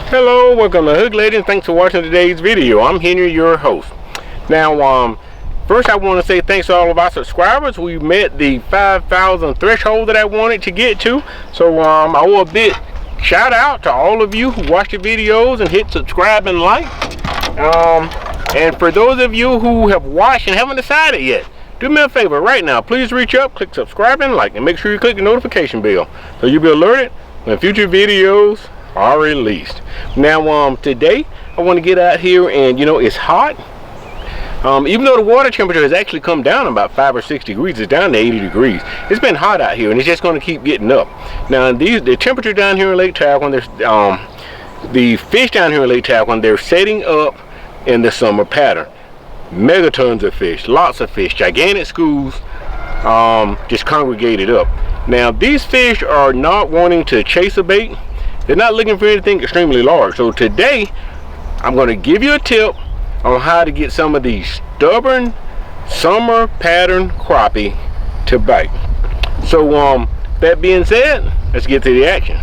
Hello, welcome to Hook Lady, and thanks for watching today's video. I'm Henry, your host. Now, first I want to say thanks to all of our subscribers. We met the 5,000 threshold that I wanted to get to. So I owe a big shout out to all of you who watch the videos and hit subscribe and like. And for those of you who have watched and haven't decided yet, do me a favor right now. Please reach up, click subscribe and like, and make sure you click the notification bell so you'll be alerted when future videos are released. Now today I want to get out here, and it's hot. Even though the water temperature has actually come down about 5 or 6 degrees, it's down to 80 degrees. It's been hot out here, and it's just going to keep getting up. Now the temperature down here in Lake Tarquin, there's the fish down here in Lake Tarquin, they're setting up in the summer pattern. Megatons of fish, lots of fish, gigantic schools just congregated up. Now these fish are not wanting to chase a bait. They're not looking for anything extremely large. So today I'm going to give you a tip on how to get some of these stubborn summer pattern crappie to bite. So that being said, let's get to the action.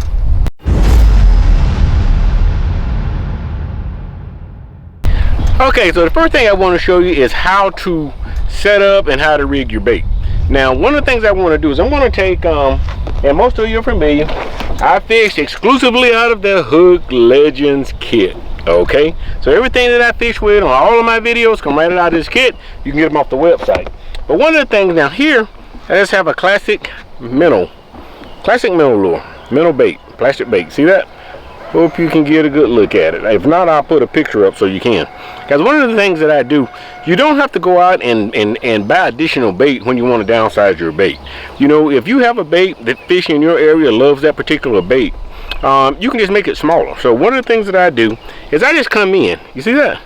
Okay, so the first thing I want to show you is how to set up and how to rig your bait. Now, one of the things I want to do is I'm going to take, and most of you are familiar, I fish exclusively out of the Hook Legends kit. Okay, so everything that I fish with on all of my videos come right out of this kit. You can get them off the website. But one of the things now here, I just have a classic minnow lure, minnow bait, plastic bait. See that? Hope you can get a good look at it. If not, I'll put a picture up so you can. Because one of the things that I do, you don't have to go out and buy additional bait when you want to downsize your bait. If you have a bait that fish in your area loves that particular bait, you can just make it smaller. So one of the things that I do is I just come in. You see that?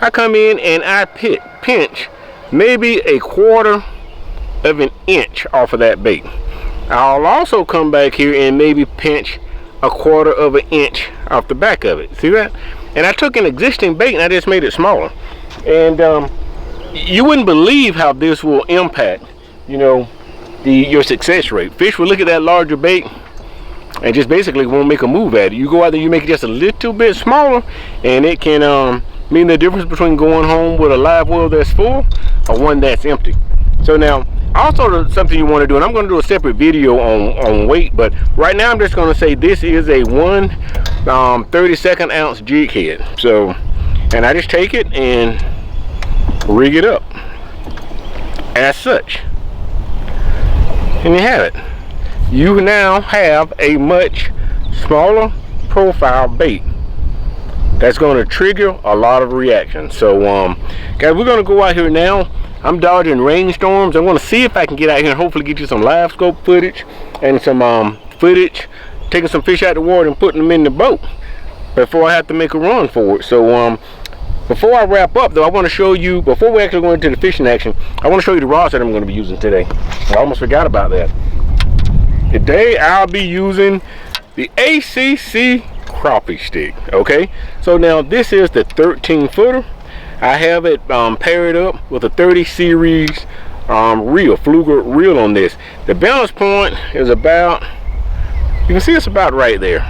I come in and I pinch maybe 1/4 of an inch off of that bait. I'll also come back here and maybe pinch 1/4 of an inch off the back of it. See that? And I took an existing bait and I just made it smaller. And you wouldn't believe how this will impact, your success rate. Fish will look at that larger bait and just basically won't make a move at it. You go out there, you make it just a little bit smaller, and it can mean the difference between going home with a live well that's full or one that's empty. So now, also something you want to do, and I'm going to do a separate video on weight, but right now I'm just going to say this is a 1 32nd ounce jig head. So, and I just take it and rig it up as such, and you have it. You now have a much smaller profile bait that's going to trigger a lot of reaction. So guys, we're going to go out here now. I'm dodging rainstorms. I'm going to see if I can get out here and hopefully get you some live scope footage and some footage taking some fish out of the water and putting them in the boat before I have to make a run for it. So before I wrap up though, I want to show you, before we actually go into the fishing action, I want to show you the rods that I'm going to be using today. I almost forgot about that. Today I'll be using the ACC Crappie Stix. Okay, so now this is the 13-footer. I have it paired up with a 30 series reel, Fluger reel on this. The balance point is about, you can see it's about right there.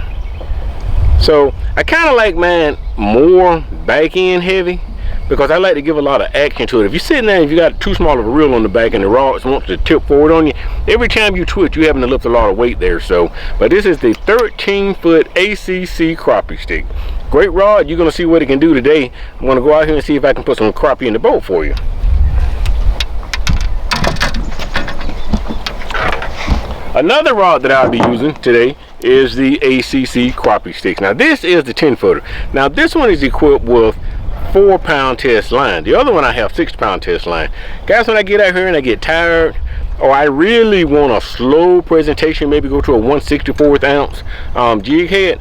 So I kind of like mine more back end heavy because I like to give a lot of action to it. If you're sitting there and you got too small of a reel on the back and the rods wants to tip forward on you, every time you twitch you're having to lift a lot of weight there. So, but this is the 13-foot ACC Crappie Stix. Great rod. You're going to see what it can do today. I'm going to go out here and see if I can put some crappie in the boat for you. Another rod that I'll be using today is the ACC Crappie Stix. Now this is the 10-footer. Now this one is equipped with 4-pound test line. The other one I have 6-pound test line. Guys, when I get out here and I get tired, or I really want a slow presentation, maybe go to a 1/64 ounce jig head,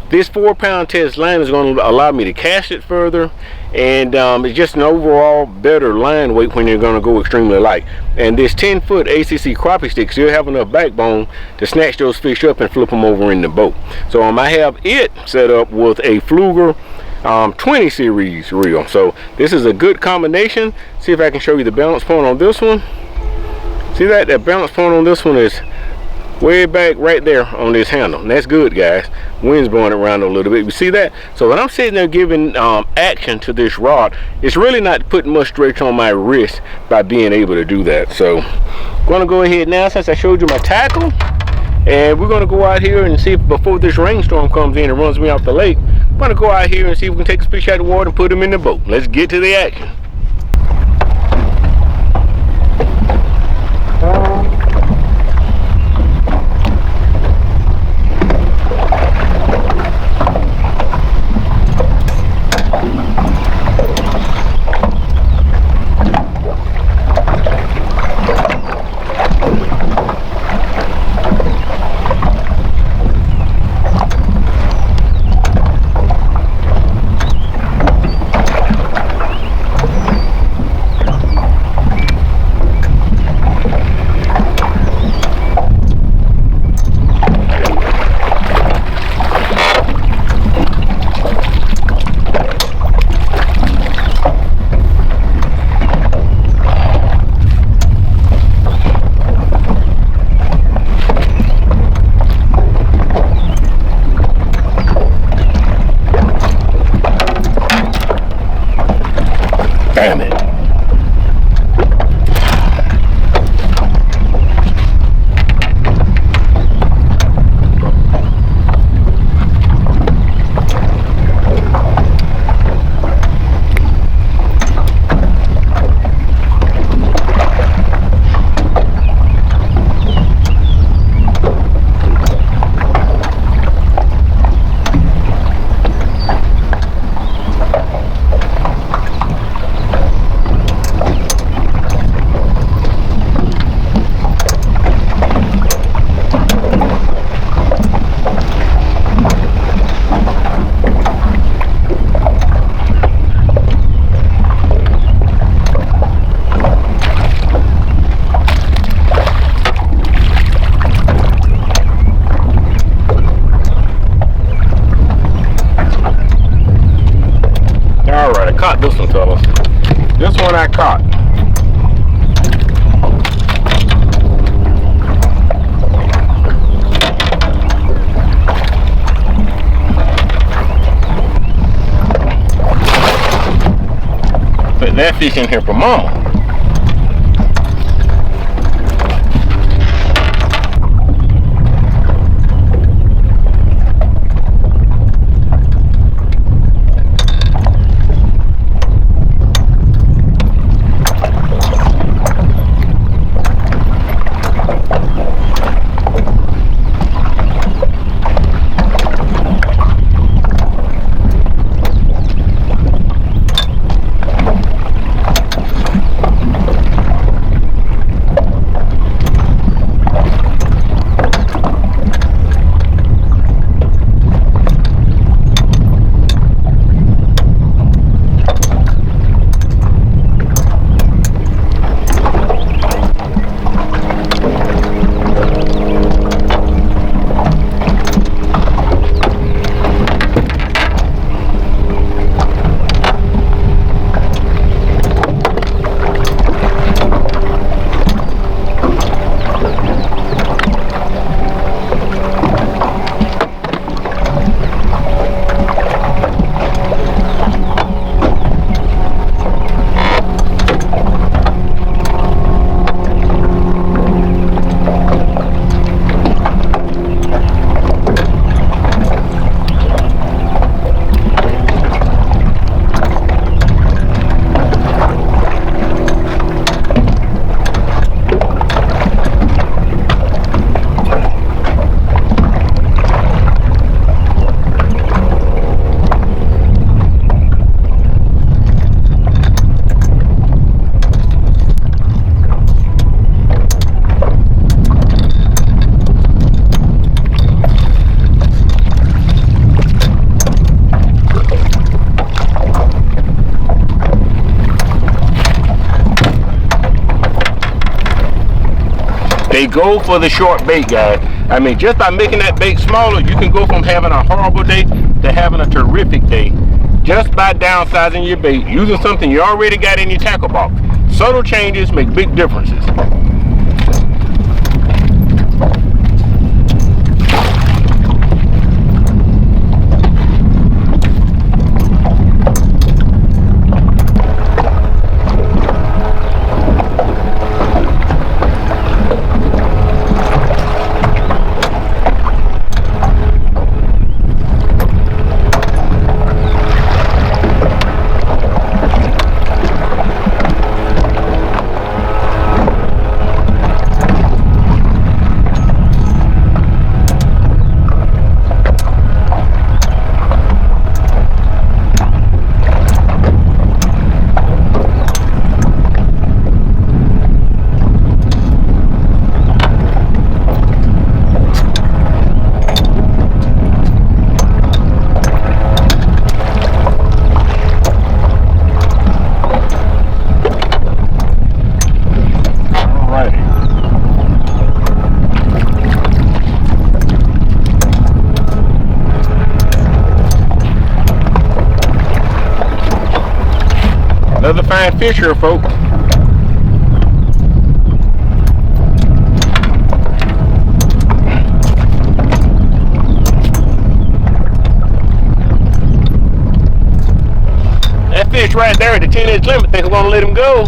this 4-pound test line is going to allow me to cast it further, and it's just an overall better line weight when you're going to go extremely light. And this 10-foot ACC Crappie Stix still have enough backbone to snatch those fish up and flip them over in the boat. So I have it set up with a Fluger 20 series reel. So this is a good combination. See if I can show you the balance point on this one. See that balance point on this one is way back right there on this handle. And that's good, guys. Wind's blowing around a little bit. You see that? So when I'm sitting there giving action to this rod, it's really not putting much stretch on my wrist by being able to do that. So I'm gonna go ahead now, since I showed you my tackle, and we're gonna go out here and see if, before this rainstorm comes in and runs me off the lake, I'm gonna go out here and see if we can take a fish out of the water and put them in the boat. Let's get to the action. Damn it. Alright, I caught this one, fellas. This one I caught. Put that fish in here for mama. They go for the short bait, guys. I mean, just by making that bait smaller, you can go from having a horrible day to having a terrific day just by downsizing your bait, using something you already got in your tackle box. Subtle changes make big differences. Another fine fish here, folks. That fish right there at the 10-inch limit, think I'm gonna let him go.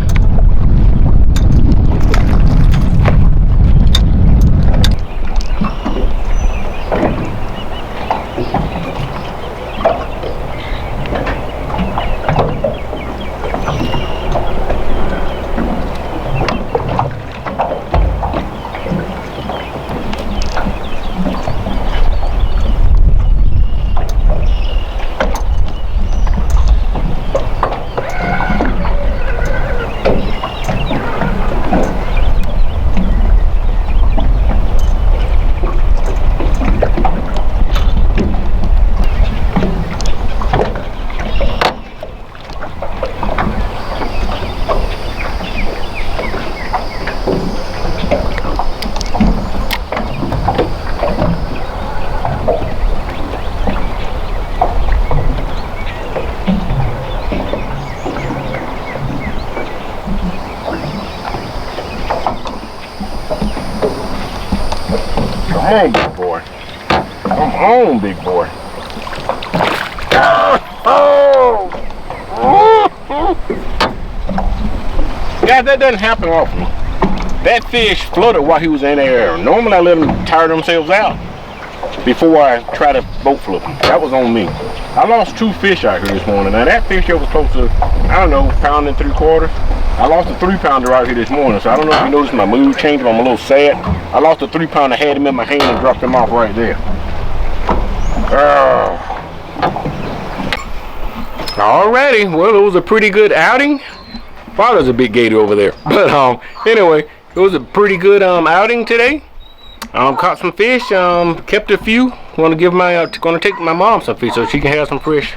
Come on, big boy. Come on, big boy. Oh! Guys, that doesn't happen often. That fish flooded while he was in the air. Normally I let them tire themselves out before I try to boat flip them. That was on me. I lost 2 fish out here this morning. Now that fish here was close to, I don't know, 1 3/4 pounds. I lost a 3-pounder out here this morning, so I don't know if you noticed my mood changed. I'm a little sad. I lost a 3-pounder, had him in my hand and dropped him off right there. Alrighty, well, it was a pretty good outing. Thought it was a big gator over there, but anyway, it was a pretty good outing today. Caught some fish, kept a few. Gonna take my mom some fish so she can have some fresh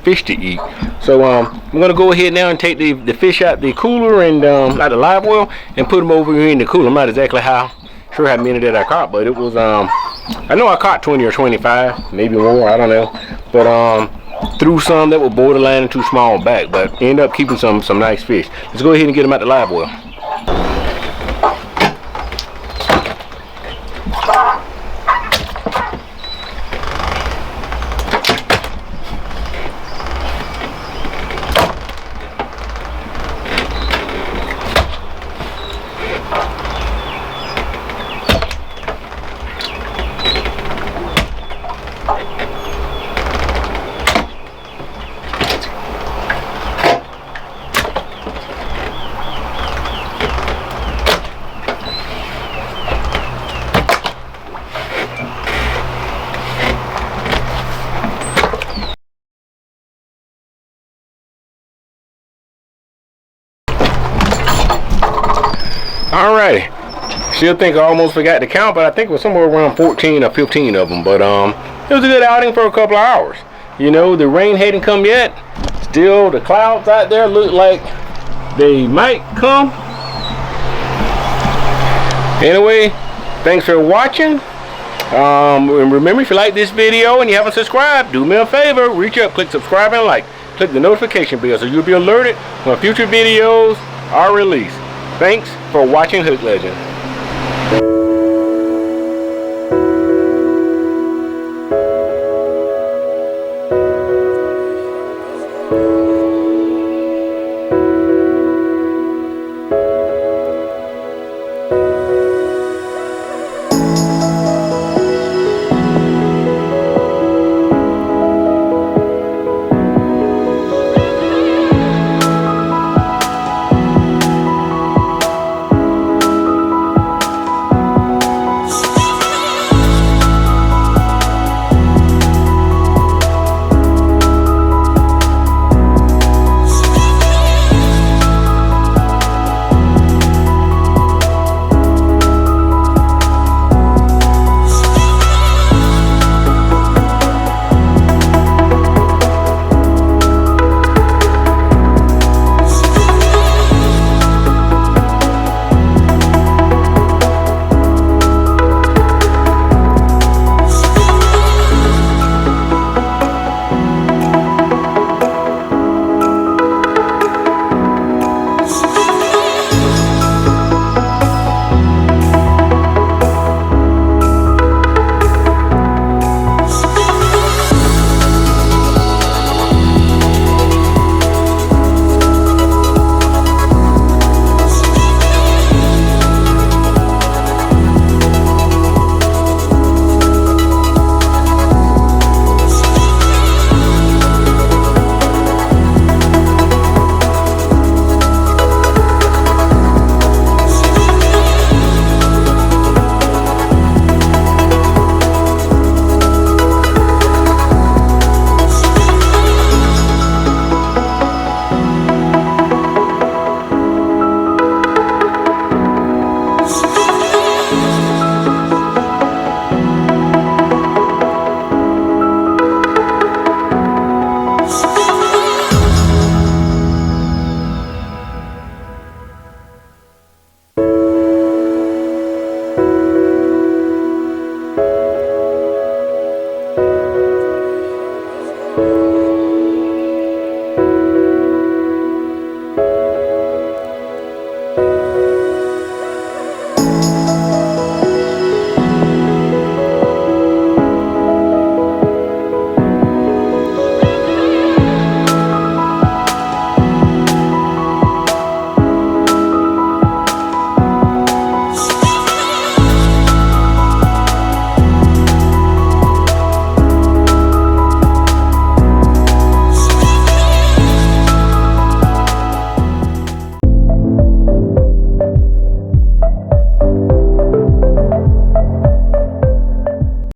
fish to eat. So I'm gonna go ahead now and take the fish out the cooler and out the live well and put them over here in the cooler. I'm not exactly sure how many that I caught, but it was I know I caught 20 or 25, maybe more, I don't know, but threw some that were borderline and too small back, but ended up keeping some nice fish. Let's go ahead and get them out the live well. Alrighty, still think I almost forgot to count, but I think it was somewhere around 14 or 15 of them. But it was a good outing for a couple of hours. You know, the rain hadn't come yet. Still, the clouds out there look like they might come. Anyway, thanks for watching. And remember, if you like this video and you haven't subscribed, do me a favor, reach up, click subscribe and like. Click the notification bell so you'll be alerted when future videos are released. Thanks for watching Hook Legend.